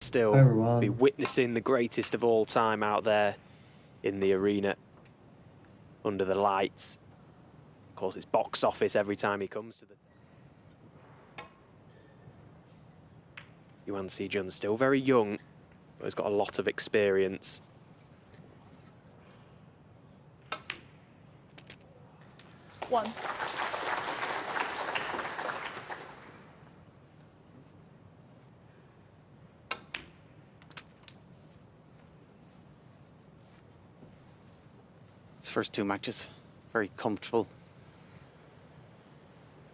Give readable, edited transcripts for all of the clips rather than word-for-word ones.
Still be witnessing the greatest of all time out there in the arena under the lights. Of course, it's box office every time he comes to the... Xi'an Grand still very young, but has got a lot of experience. One. His first two matches, very comfortable.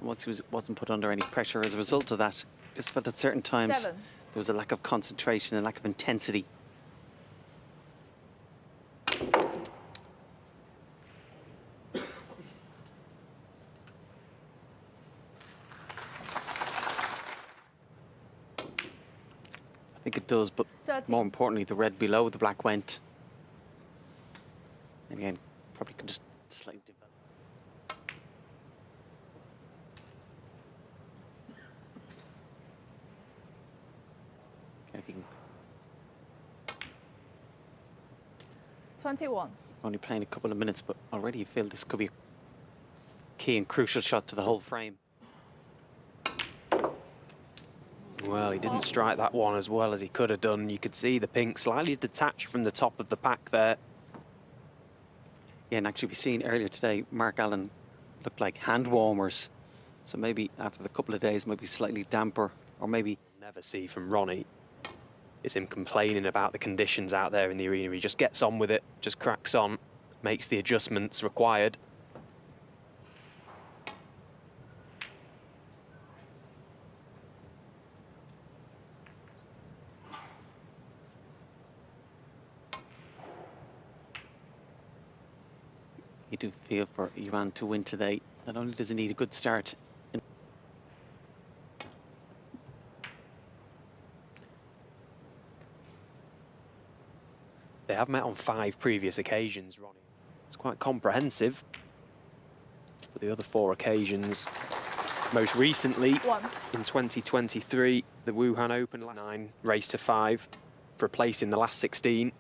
Once he wasn't put under any pressure as a result of that, just felt at certain times there was a lack of concentration and lack of intensity. I think it does, but 13. More importantly, the red below the black went. And again, probably could just slightly develop. Okay, if you can 21. only playing a couple of minutes, but already you feel this could be a key and crucial shot to the whole frame. Well, he didn't strike that one as well as he could have done. You could see the pink slightly detached from the top of the pack there. Yeah, and actually we've seen earlier today, Mark Allen looked like hand warmers. So maybe after the couple of days, maybe slightly damper, or maybe... Never see from Ronnie is him complaining about the conditions out there in the arena. He just gets on with it, just cracks on, makes the adjustments required. You do feel for Xi'an to win today. Not only does he need a good start. They have met on 5 previous occasions, Ronnie. It's quite comprehensive. For the other 4 occasions, most recently in 2023, the Wuhan Open, 9 race to 5 for a place in the last 16.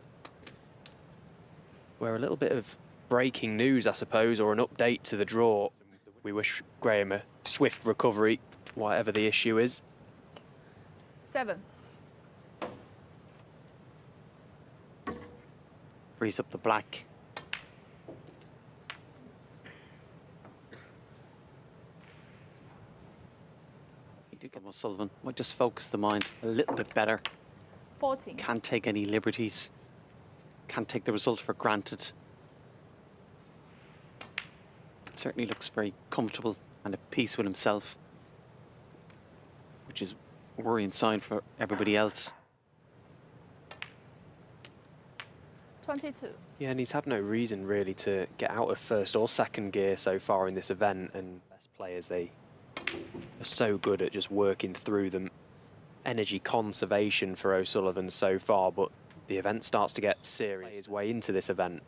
Where a little bit of breaking news, I suppose, or an update to the draw. We wish Graham a swift recovery, whatever the issue is. 7. Frees up the black. You do get O'Sullivan. Might just focus the mind a little bit better. 14. Can't take any liberties. Can't take the result for granted. Certainly looks very comfortable and at peace with himself, which is a worrying sign for everybody else. 22. Yeah, and he's had no reason really to get out of first or second gear so far in this event, and best players, they are so good at just working through them. Energy conservation for O'Sullivan so far, but the event starts to get serious his way into this event.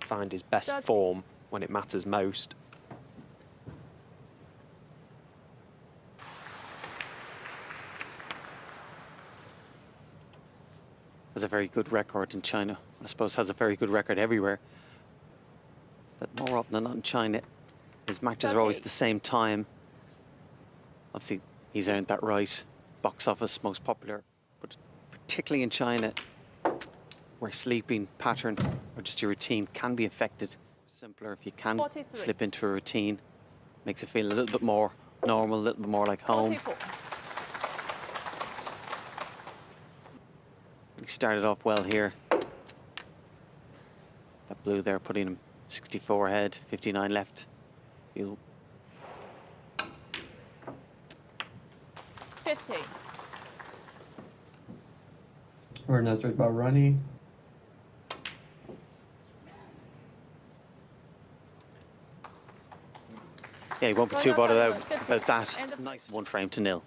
Find his best form when it matters most. Has a very good record in China. I suppose has a very good record everywhere. But more often than not in China, his matches are always the same time. Obviously, he's earned that right. Box office, most popular. But particularly in China, where sleeping pattern or just your routine can be affected. Simpler if you can 43. slip into a routine. Makes it feel a little bit more normal, a little bit more like home. 44. He started off well here. That blue there putting him 64 ahead, 59 left. Feel 50. We're now straight by Ronnie. Yeah, he won't be too bothered about that. Nice 1 frame to 0.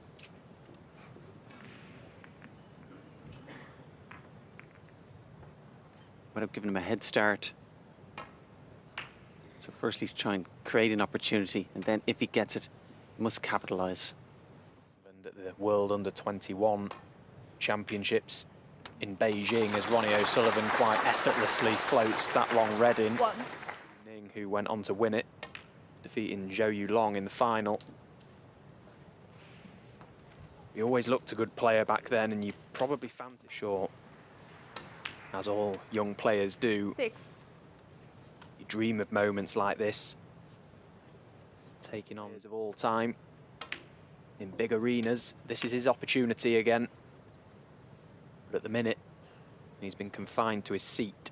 Without giving him a head start. So first he's trying to create an opportunity, and then if he gets it, he must capitalise. And at the World Under 21 Championships in Beijing, as Ronnie O'Sullivan quite effortlessly floats that long red in. 1. Ning, who went on to win it, defeating Zhou Yulong in the final. He always looked a good player back then, and you probably fancy short, as all young players do. 6. You dream of moments like this, taking on of all time in big arenas. This is his opportunity again. But at the minute, he's been confined to his seat.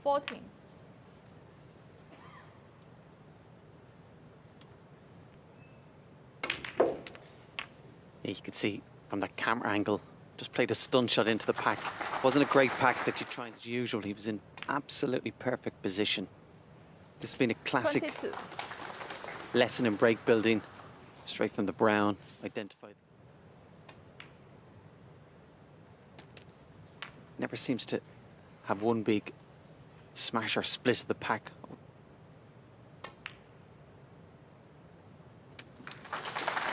14. Yeah, you could see from that camera angle, just played a stun shot into the pack. Wasn't a great pack that you try as usual. He was in absolutely perfect position. This has been a classic 22. lesson in break building, straight from the brown, identified. Never seems to have one big smash or split of the pack.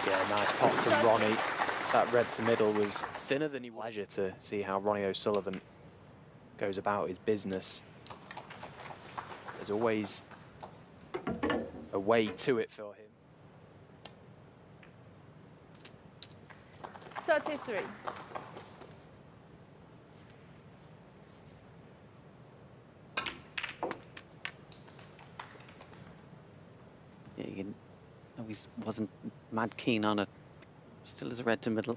Yeah, nice pop from Ronnie. That red to middle was thinner than he wanted. Pleasure to see how Ronnie O'Sullivan goes about his business. There's always a way to it for him. 33. Yeah, you know, he wasn't mad keen on it. Still is a red to middle.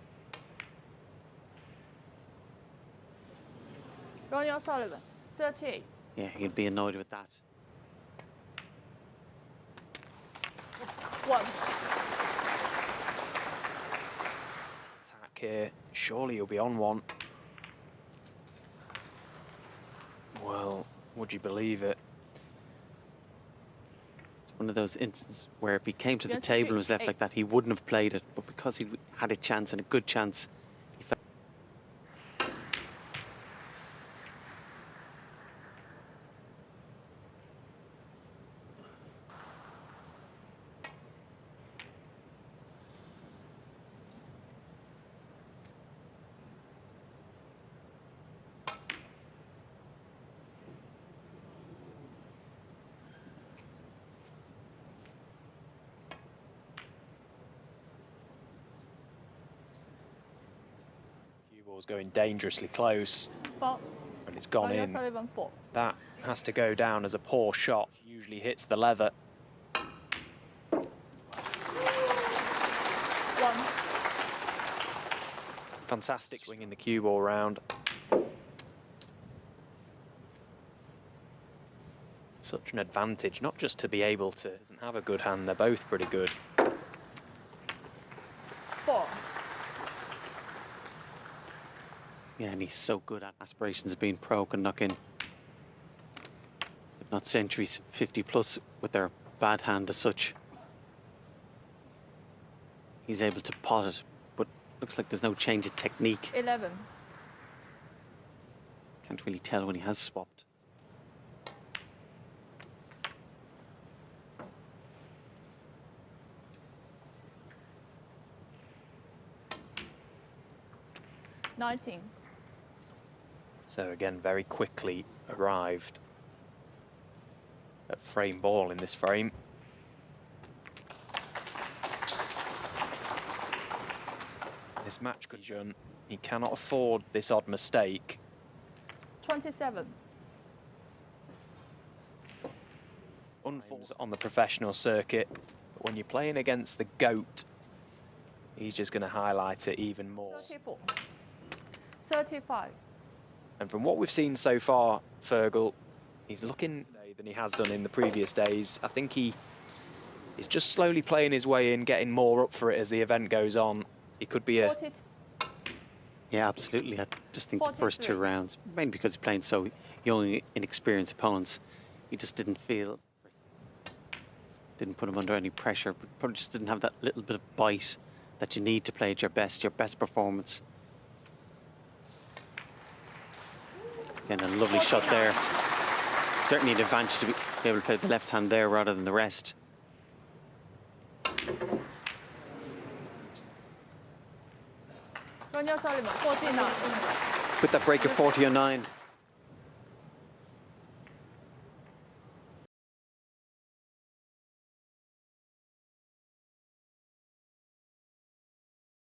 Ronnie O'Sullivan, 38. Yeah, he'd be annoyed with that. 1. Attack here. Surely he'll be on one. Well, would you believe it? It's one of those instances where if he came to the Yes, table and was left 8. like that, he wouldn't have played it. But because he had a chance and a good chance, he felt. Cue ball's going dangerously close, 4. and it's gone Ronnie in. O'Sullivan, 4. That has to go down as a poor shot. Usually hits the leather. 1. Fantastic swing in the cue ball round. Such an advantage, not just to be able to doesn't have a good hand, they're both pretty good. 4. Yeah, and he's so good at aspirations of being pro, can knock in, if not centuries, 50 plus with their bad hand as such. He's able to pot it, but looks like there's no change in technique. 11. Can't really tell when he has swapped. $19. So again, very quickly arrived at frame ball in this frame. This match could run. He cannot afford this odd mistake. 27. Unfolds on the professional circuit, but when you're playing against the GOAT, he's just going to highlight it even more. 34. 35. And from what we've seen so far, Fergal, he's looking better than he has done in the previous days. I think he is just slowly playing his way in, getting more up for it as the event goes on. He could be a... 42. Yeah, absolutely. I just think the first 2 43. rounds, mainly because he's playing so young, inexperienced opponents, he just didn't feel, didn't put him under any pressure, but probably just didn't have that little bit of bite that you need to play at your best performance. Again, a lovely shot there. Certainly an advantage to be able to play the left hand there rather than the rest. Ronnie O'Sullivan, 49. Put that break of 40 on 9.